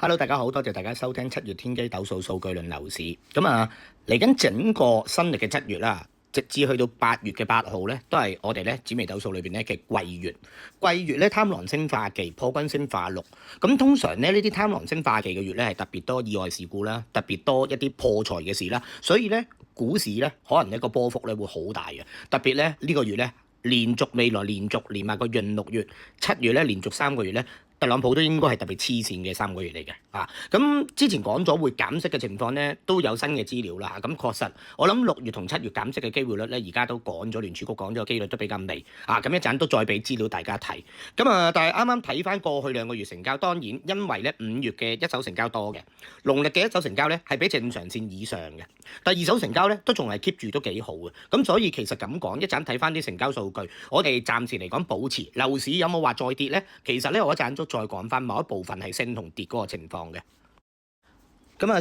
Hello，大家好，多謝大家收聽7月天機斗數數據論樓市。嚟緊整個新歷嘅7月啦，直至去到8月嘅8號咧，都係我哋咧紫微斗數裏邊咧嘅貴月。貴月咧貪狼星化忌，破軍星化祿。咁通常咧呢啲貪狼星化忌嘅月咧係特別多意外事故啦，特別多一啲破財嘅事啦，所以咧股市咧可能一個波幅咧會好大嘅。特別咧呢個月咧未來連續連埋個閏6月7月咧連續3個月咧。特朗普都應該係特別黐線嘅3個月嚟嘅咁之前講咗會減息嘅情況咧，都有新嘅資料啦。咁確實，我諗6月同7月減息嘅機會率咧，而家都講咗，聯儲局講咗機率都比較微咁一陣都再俾資料大家睇。但係啱啱睇翻過去2個月成交，當然因為咧5月嘅一手成交多嘅，農曆嘅一手成交咧係比正常線以上嘅，但係二手成交咧都仲係 keep 住都幾好嘅。咁所以其實咁講，一陣睇翻啲成交數據，我哋暫時嚟講保持樓市有冇話再跌咧？其實咧我一陣都再講翻某一部分係升同跌嗰個情況嘅。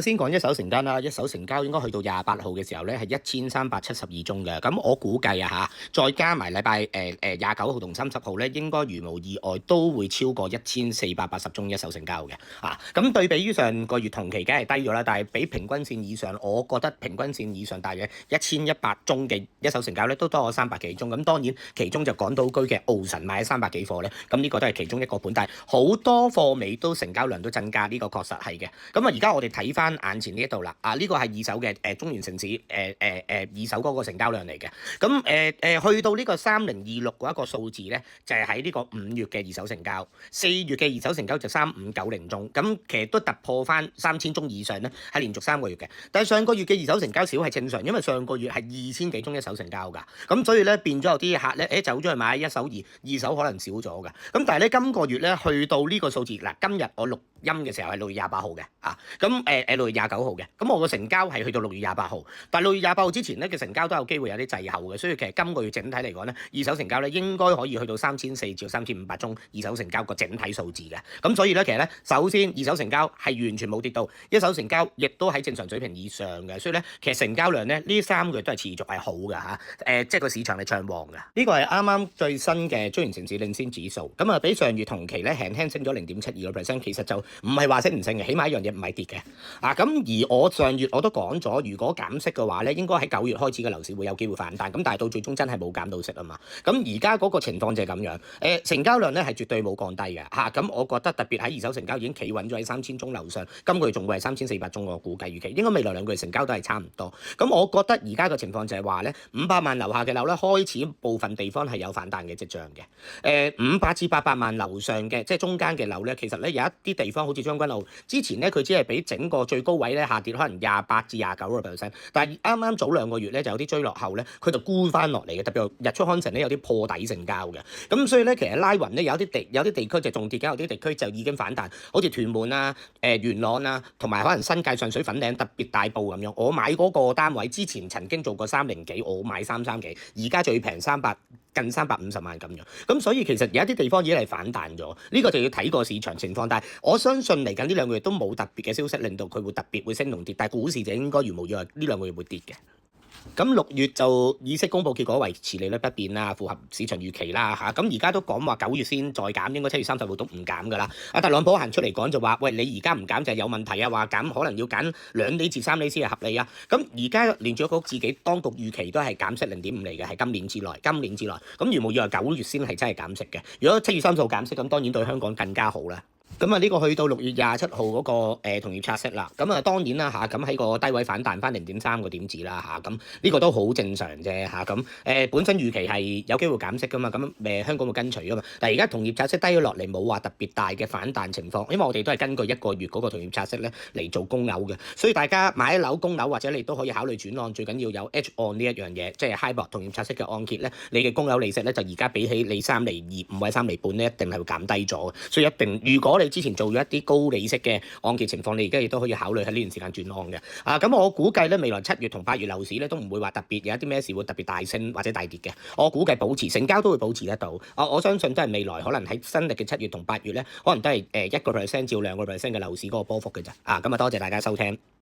先講一手成交啦，一手成交應該去到28號嘅時候咧係1372宗嘅。咁我估計再加埋禮拜29號同30號咧，應該如無意外都會超過1480宗一手成交嘅。咁對比於上個月同期，梗係低咗啦，但係比平均線以上，我覺得平均線以上大約1100宗嘅一手成交咧，都多咗300幾宗。咁當然其中就港島區嘅奧神買咗300幾貨咧，咁呢個都係其中一個本，但係好多貨尾都成交量都增加，呢個確實係嘅。而家我哋睇翻眼前呢一度啦，呢個係二手嘅中原城市二手嗰個成交量嚟嘅。去到呢個3026嗰一個數字咧，就係喺呢個5月嘅二手成交，4月嘅二手成交就3590宗，咁其實都突破翻3000宗以上咧，係連續3個月嘅。但係上個月嘅二手成交少係正常，因為上個月係2000幾宗一手成交㗎，咁所以咧變咗有啲客咧走咗去買一手二手可能少咗㗎。咁但係咧今個月咧去到呢個數字嗱，今日我錄音嘅時候係6月28號嘅6月29號嘅，咁我個成交係去到6月28號，但係6月28號之前咧嘅成交都有機會有啲滯後嘅，所以其實今個月整體嚟講咧，二手成交咧應該可以去到3400至3500宗二手成交個整體數字嘅。咁所以咧其實咧，首先二手成交係完全冇跌到，一手成交亦都喺正常水平以上嘅，所以咧其實成交量咧呢3個月都係持續係好嘅即係個市場係暢旺嘅。呢個係啱啱最新嘅中原城市領先指數，比上月同期咧輕輕升咗0.72%，其實就唔係話升唔升嘅，起碼一樣嘢唔係跌嘅。而我上月我都講咗，如果減息嘅話咧，應該喺9月開始嘅樓市會有機會反彈。咁但係到最終真係冇減到息啊嘛。咁而家嗰個情況就係咁樣。成交量咧係絕對冇降低嘅咁我覺得特別喺二手成交已經企穩咗喺3000宗樓上，今個月仲會係3400宗，我估計預期應該未來2個月成交都係差唔多。咁我覺得而家嘅情況就係話咧，500萬樓下嘅樓咧開始部分地方係有反彈嘅跡象嘅。500至800萬樓上嘅即係中間嘅樓咧，其實咧有一啲地方好似將軍澳，之前咧佢只係比整個最高位咧下跌可能28至29%，但係啱啱早2個月咧就有啲追落後咧，佢就沽翻落嚟嘅。特別日出康城咧有啲破底成交嘅，咁所以咧其實拉勻咧有啲地區就仲跌緊，有啲地區就已經反彈，好似屯門元朗同埋可能新界上水粉嶺特別大埔咁樣。我買嗰個單位之前曾經做過300幾，我買330幾，而家最平近350萬咁樣。咁所以其實有一啲地方已經係反彈咗，呢個就要睇個市場情況。但係我相信嚟緊呢2個月都冇特別嘅消息令到佢會特別會升同跌，但係股市就應該如無意外呢2個月會跌嘅。咁6月就議息公佈結果維持利率不變啦，符合市場預期啦咁而家都講話9月先再減，應該7月30號都唔減㗎啦。特朗普行出嚟講就話：喂，你而家唔減就係有問題啊！話減可能要減2厘至3厘先係合理啊！咁而家聯儲局自己當局預期都係減息0.5厘嘅，係今年之內。咁如無意外9月先係真係減息嘅。如果7月30號減息，咁當然對香港更加好啦。呢個去到6月27號嗰個同業拆息啦，當然啦咁喺個低位反彈翻0.3個點子啦咁呢個都好正常啫本身預期係有機會減息噶嘛，香港會跟隨噶嘛，但係而家同業拆息低咗落嚟，冇話特別大嘅反彈情況，因為我哋都係根據1個月嗰個同業拆息咧嚟做供樓嘅，所以大家買樓供樓或者你都可以考慮轉按，最緊要有 H 按呢一樣嘢，即係 HIBOR 同業拆息嘅按揭咧，你嘅供樓利息咧就而家比起你3厘2唔係3厘半咧，一定係會減低咗，所以一定如果你之前做咗一啲高利息嘅按揭情況，你而家亦都可以考慮喺呢段時間轉按嘅。咁我估計咧，未來7月同8月樓市咧都唔會話特別有一啲咩事會特別大升或者大跌嘅。我估計保持成交都會保持得到。我相信都係未來可能喺新歷嘅7月同8月咧，可能都係1% 至2% 嘅樓市嗰個波幅嘅咋。咁多謝大家收聽。